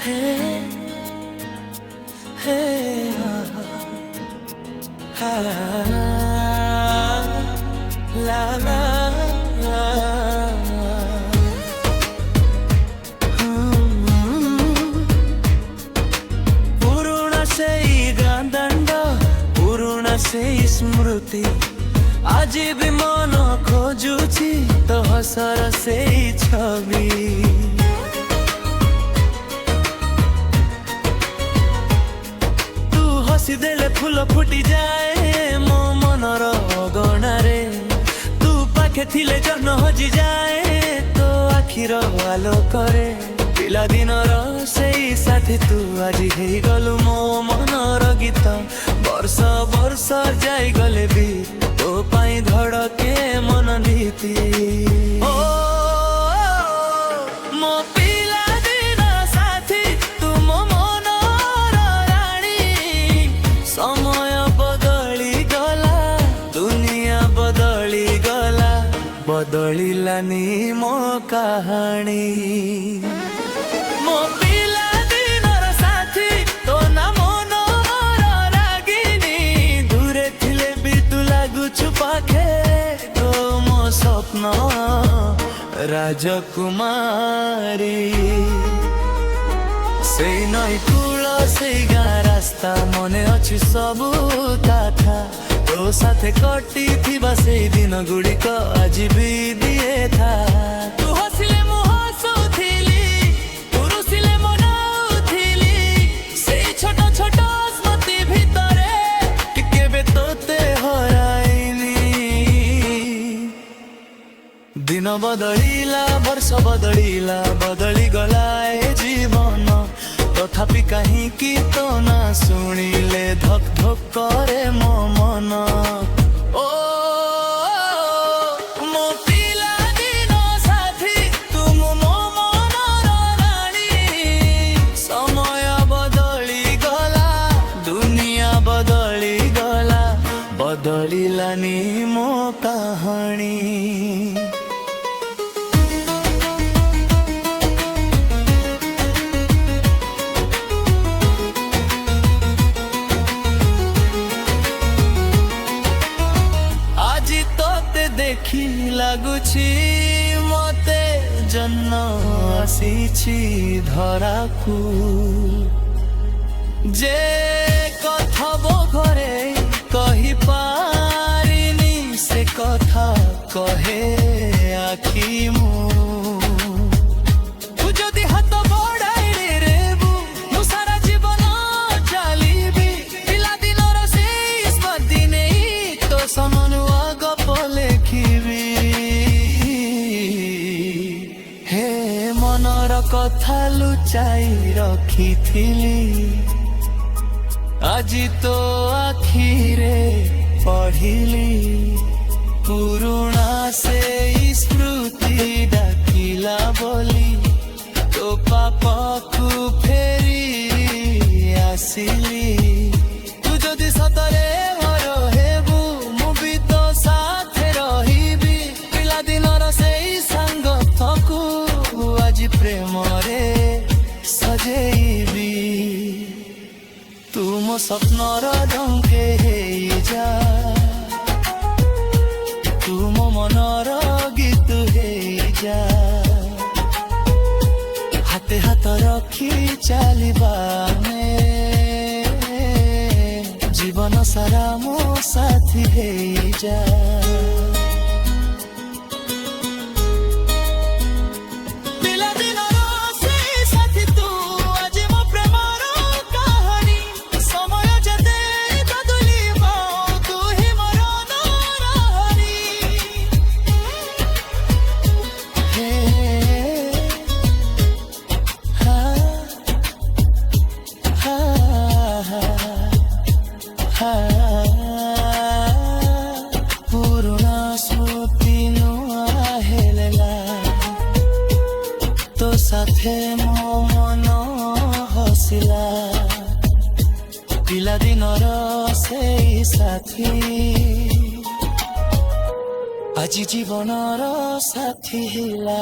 Hey, hey, la la la. पुरुणा सेई गांदंड, पुरुणा सेई स्मृति आज भी मन खोजुची तो हसर सेई छवि। हसी देले फूल फुटी जाए मो मनर गणारे, तू पाखे थिले जन हजी जाए तो आखिर आलोकरे। पिला दिनर सेई साथी तू आज हे गलु मो मनर गीत, वर्ष वर्ष जाई गले भी तो पाई धड़के मन नीति। बदलिलानी मो कहानी, मो पिला दिनर साथी तो ना मनर रागिनी। दूरे थिले भी तू लागुछु पाखे तो मो स्वप्न राजकुमारी। से नई कूल से गाँ रास्ता मने अच्छी सबू कथा, तो साथे कटी थिबा से दिन गुड़िक आज भी दिए था। तू हसिले मु हसुथिली, तू रुसिले मु नाउथिली, से छोट छोट स्मृति भितरे केबे तोते हराइनी। दिन बदलिला वर्ष बदलिला, बदली गला ए जीवन, तथापि कहीं की तो ना शुणिले धक धक करे मो मन। ओ मो पिला दिन साथी तुम मो मनर राणी। समय बदली गला, दुनिया बदली गला, बदलिलानी मो कहानी। देखी लागुछि मते जन्म आसीछि धराकू, जे कथबो घरे कहि पारिनी से कथा कहे आखि मु। तू जदि हाथ बढ़ाई रेबू मु सारा जीवन चलिबी। पिला दिनर से स्मृति नहीं तो समनुआ मनर कथा लुचाई रखिथिली, आजी तो आखिरे पढ़िली। पुरुणा से स्मृति डाकिला बोली, तो पापकु फेरी आसिली। तू जदि सतरे हेबू मु भी तो साथे रहिबी। पिला दिनर सेई संगतकु आज प्रेम रे सजेबी। तुम स्वप्नर ढंके हेई जा, तुम मनर गीत हेई जा। हाथे हाथ रखी चलिबा जीवन सारा मो साथी हेई जा। पुरुणा स्मृति नुआ हेलेला, तो साथे मो मन हसिला। पिला दिनर सेई साथी আজি জীবনৰ সাথী হিলা।